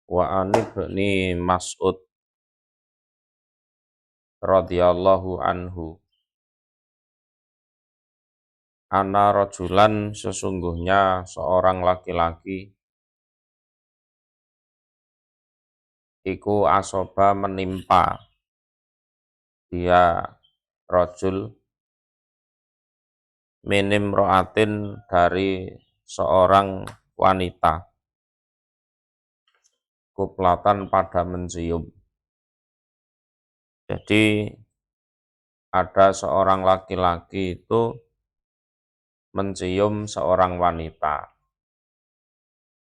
Wa an ibni Mas'ud radhiyallahu anhu anna rajulan sesungguhnya seorang laki-laki iku asoba menimpa dia rajul minim ro'atin dari seorang wanita kuplatan pada mencium. Jadi ada seorang laki-laki itu mencium seorang wanita.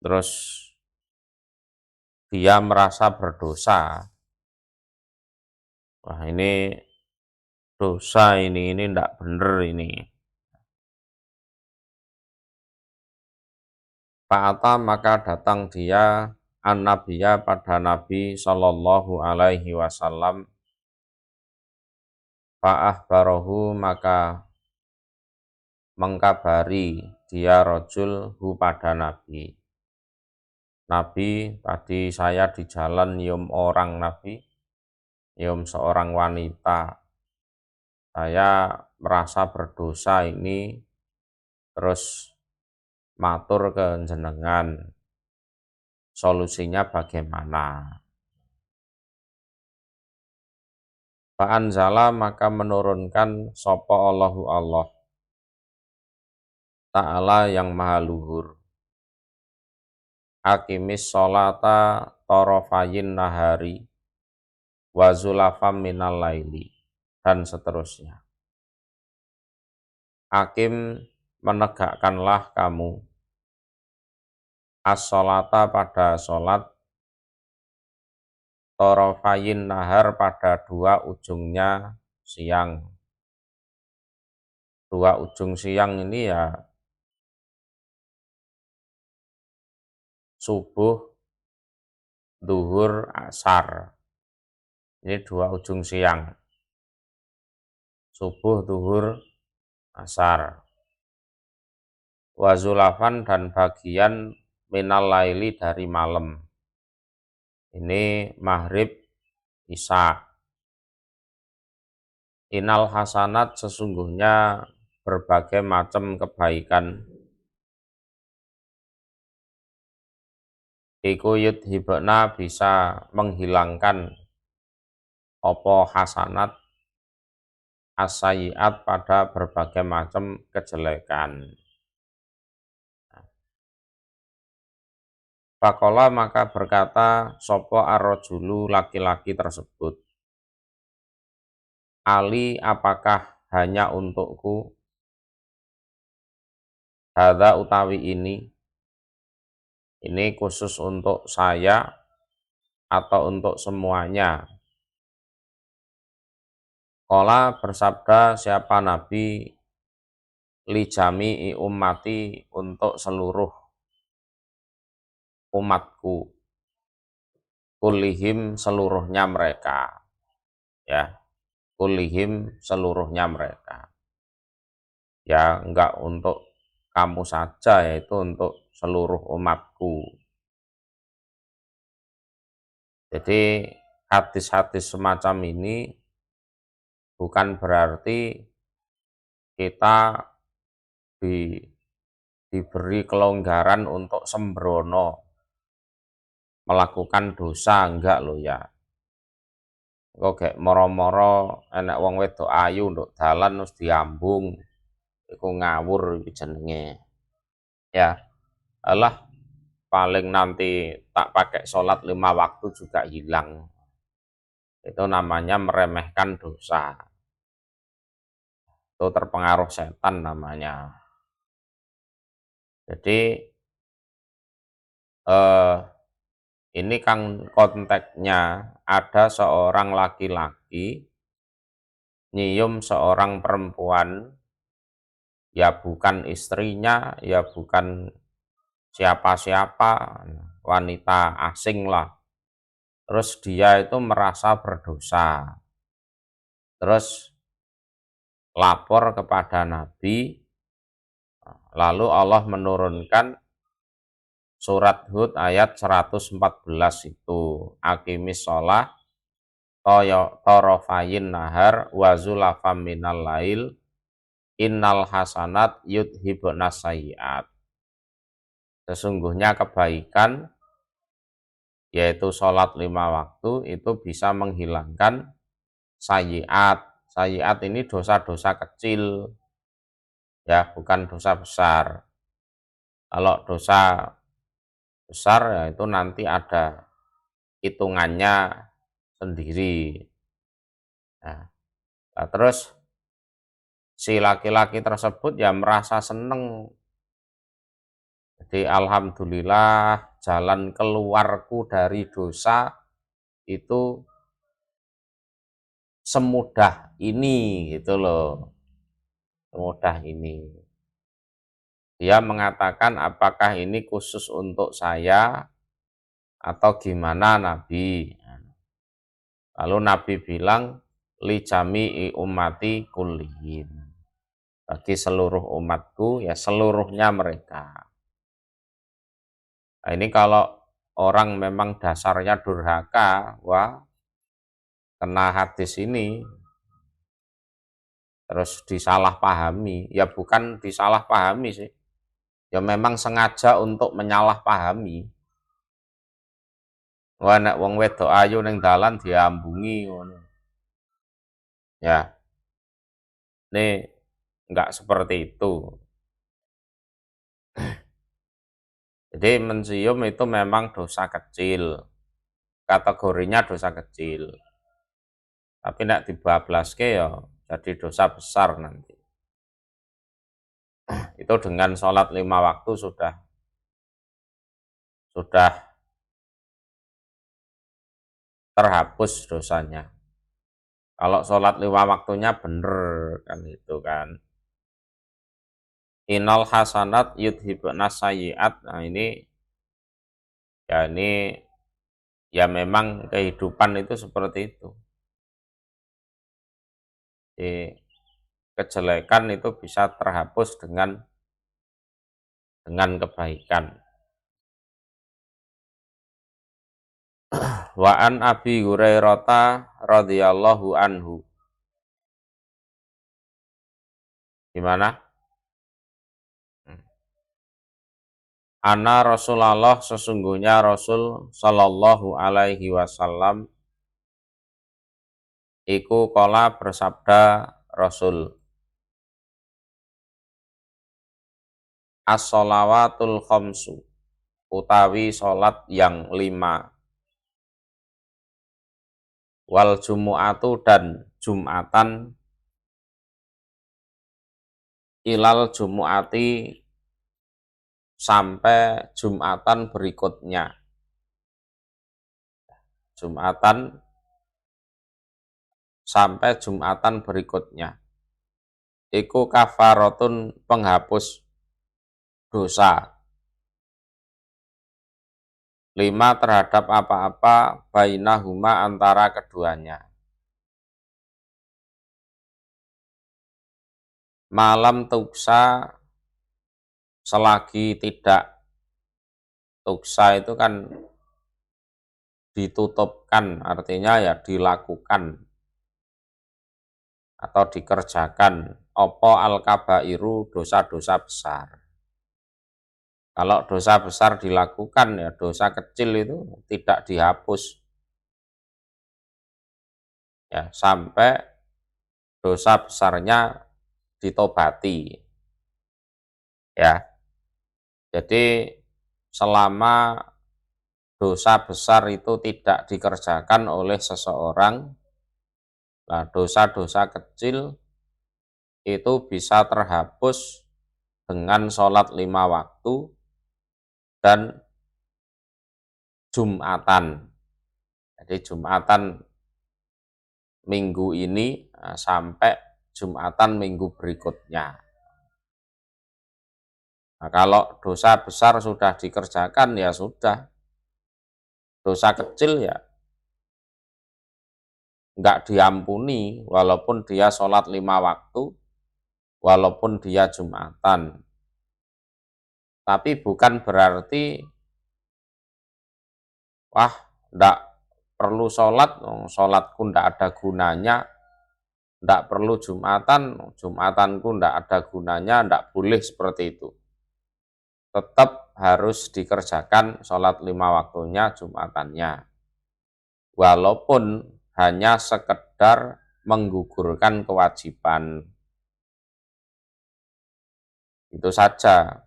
Terus dia merasa berdosa. Wah, ini dosa, ini enggak bener ini. Fa'ata maka datang dia an-nabiyya pada Nabi sallallahu alaihi wasallam. Fa'ahbarahu maka mengkabari dia rajul hu pada Nabi. Nabi, tadi saya di jalan nyium orang Nabi, nyium seorang wanita. Saya merasa berdosa ini, terus matur ke jenengan. Solusinya bagaimana? Fa'anzala maka menurunkan sapa Allahu Allah Ta'ala yang maha luhur. Aqimis sholata torofayin nahari wa zulafam minal laili dan seterusnya. Aqim menegakkanlah kamu as-sholata pada sholat torofayin nahar pada dua ujungnya siang. Dua ujung siang ini ya subuh, duhur, asar. Ini dua ujung siang. Subuh, duhur, asar. Wazulafan dan bagian minal laili dari malam. Ini maghrib, isya. Inal hasanat sesungguhnya berbagai macam kebaikan. Iku yudhibna bisa menghilangkan opo hasanat as-sayyi'at pada berbagai macam kejelekan. Faqala maka berkata sopo ar-rajulu laki-laki tersebut. Ali apakah hanya untukku? Hadza utawi ini khusus untuk saya atau untuk semuanya? Qala bersabda siapa Nabi li jami'i ummati untuk seluruh umatku. Kullihim seluruhnya mereka. Ya. Kullihim seluruhnya mereka. Ya, enggak untuk kamu saja, yaitu untuk seluruh umatku. Jadi hadis-hadis semacam ini bukan berarti kita diberi kelonggaran untuk sembrono melakukan dosa, enggak loh ya. Kok gek moro-moro enek wong wedok ayu nduk dalan terus diambung, iku ngawur iki jenenge. Ya, alah paling nanti tak pakai sholat 5 waktu juga hilang. Itu namanya meremehkan dosa. Itu terpengaruh setan namanya. Jadi ini kan konteksnya ada seorang laki-laki nyium seorang perempuan, ya bukan istrinya, ya bukan siapa-siapa, wanita asing lah. Terus dia itu merasa berdosa. Terus lapor kepada Nabi, lalu Allah menurunkan surat Hud ayat 114 itu. Aqimis sholah torofayin nahar wa zulafam minal lail innal hasanat yudhibna sayyiat. Sesungguhnya kebaikan, yaitu sholat 5 waktu, itu bisa menghilangkan sayyiat. Sayyiat ini dosa-dosa kecil, ya, bukan dosa besar. Kalau dosa besar ya itu nanti ada hitungannya sendiri. Nah, terus si laki-laki tersebut ya merasa seneng. Jadi alhamdulillah jalan keluarku dari dosa itu semudah ini gitu loh. Semudah ini. Dia mengatakan apakah ini khusus untuk saya atau gimana Nabi. Lalu Nabi bilang li jami'i ummati kullihim. Bagi seluruh umatku ya seluruhnya mereka. Nah, ini kalau orang memang dasarnya durhaka, wah kena hadis ini terus disalahpahami. Ya bukan disalahpahami sih, ya memang sengaja untuk menyalahpahami. Wah nek wong wedok ayu ning dalan diambungi ngono. Ya, ini enggak seperti itu. Jadi mencium itu memang dosa kecil, kategorinya dosa kecil. Tapi nek dibablaske ya jadi dosa besar nanti. Itu dengan sholat 5 waktu sudah terhapus dosanya. Kalau sholat 5 waktunya bener kan itu kan. Innal hasanat yudhibna sayyiat. Nah ini ya memang kehidupan itu seperti itu. Jadi, kejelekan itu bisa terhapus dengan kebaikan. Wa an Abi Hurairah radhiyallahu anhu. Gimana? Ana Rasulullah, sesungguhnya Rasul sallallahu alaihi wasallam iku qala bersabda Rasul, as-shalawatul khamsu, utawi salat yang 5, wal jumu'atu dan Jumatan, ilal jumu'ati sampai Jumatan berikutnya. Jumatan sampai Jumatan berikutnya. Iku kafaratun, penghapus dosa. 5 terhadap apa-apa bainahuma, antara keduanya. Malam tuksa, selagi tidak, tuksa itu kan ditutupkan, artinya ya dilakukan atau dikerjakan opo al-kabairu, dosa-dosa besar. Kalau dosa besar dilakukan ya dosa kecil itu tidak dihapus. Ya, sampai dosa besarnya ditobati. Ya. Jadi selama dosa besar itu tidak dikerjakan oleh seseorang, nah dosa-dosa kecil itu bisa terhapus dengan sholat 5 waktu dan Jumatan. Jadi Jumatan minggu ini sampai Jumatan minggu berikutnya. Nah, kalau dosa besar sudah dikerjakan ya sudah. Dosa kecil ya enggak diampuni walaupun dia sholat 5 waktu, walaupun dia Jumatan. Tapi bukan berarti wah ndak perlu sholat, sholatku ndak ada gunanya, ndak perlu Jumatan, Jumatanku ndak ada gunanya, ndak boleh seperti itu. Tetap harus dikerjakan sholat 5 waktunya Jumatannya. Walaupun hanya sekedar menggugurkan kewajiban. Itu saja.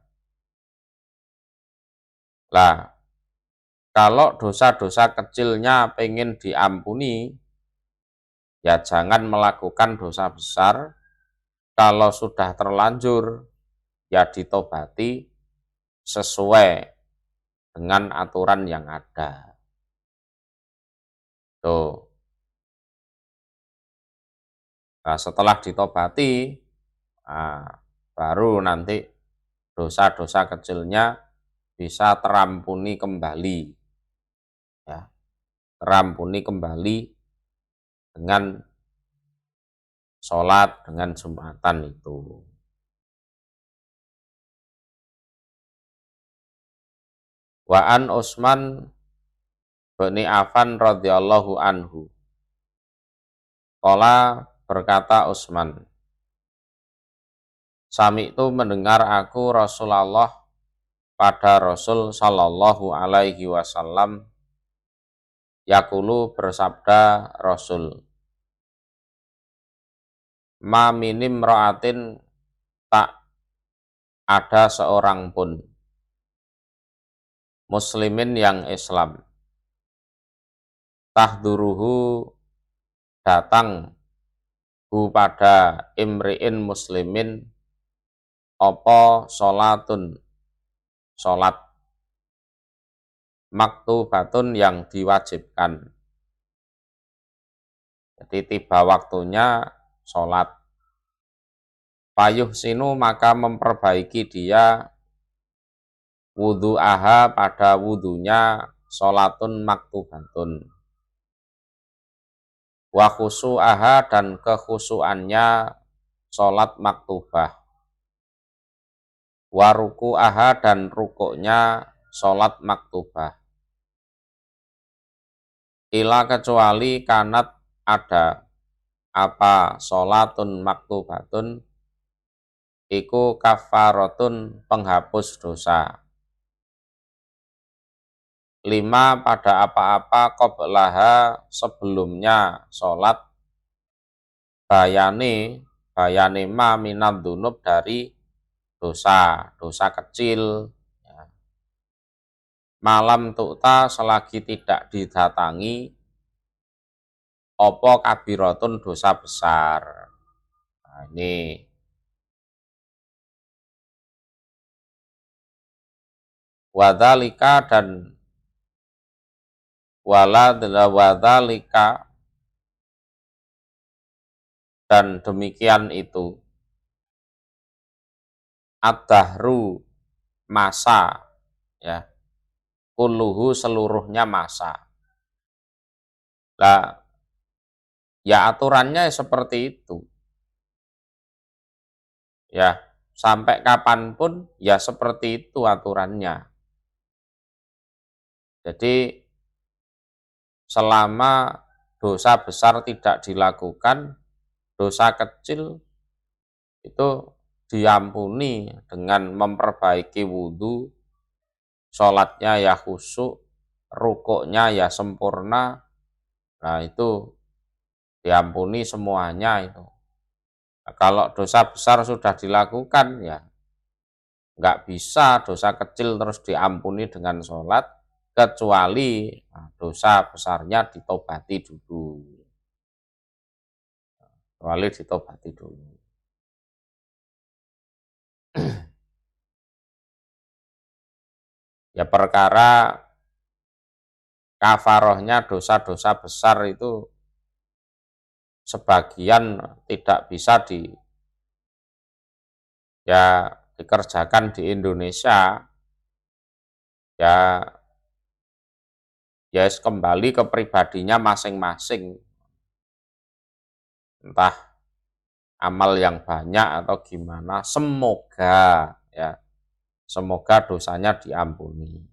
Lah, kalau dosa-dosa kecilnya pengen diampuni, ya jangan melakukan dosa besar. Kalau sudah terlanjur, ya ditobati sesuai dengan aturan yang ada. Tuh. Nah, setelah ditobati, nah, baru nanti dosa-dosa kecilnya bisa terampuni kembali. Ya, terampuni kembali dengan sholat, dengan Jumatan itu. Wa an Utsman bin Affan radhiyallahu anhu. Qala berkata Utsman, Sami itu mendengar aku Rasulullah pada Rasul sallallahu alaihi wasallam yaqulu bersabda Rasul, ma minim ra'atin tak ada seorang pun muslimin yang Islam tahduruhu datang hu pada imri'in muslimin opo sholatun sholat maktubatun yang diwajibkan. Jadi tiba waktunya sholat. Payuh sinu maka memperbaiki dia wudhu aha pada wudhunya sholatun maktubatun. Wa khusu'aha dan kekhusuannya sholat maktubah. Wa ruku'aha dan rukuknya sholat maktubah. Ila kecuali kanat ada apa sholatun maktubatun iku kafaratun penghapus dosa. 5 pada apa-apa qablaha sebelumnya sholat bayane ma minad dunub dari dosa kecil ya. Malam tukta selagi tidak didatangi opo kabiratun dosa besar. Nah, ini wadhalika dan wadhalika dan demikian itu ad-dahru masa ya, kulluhu seluruhnya masa. Lah ya aturannya seperti itu. Ya, sampai kapanpun ya seperti itu aturannya. Jadi selama dosa besar tidak dilakukan, dosa kecil itu diampuni dengan memperbaiki wudhu, sholatnya ya khusyuk, rukuknya ya sempurna, nah itu diampuni semuanya itu. Nah, kalau dosa besar sudah dilakukan ya nggak bisa dosa kecil terus diampuni dengan sholat, kecuali dosa besarnya ditobati dulu. Kecuali ditobati dulu. Ya perkara kafarohnya dosa-dosa besar itu sebagian tidak bisa dikerjakan di Indonesia, ya kembali ke pribadinya masing-masing. Entah amal yang banyak atau gimana, semoga dosanya diampuni.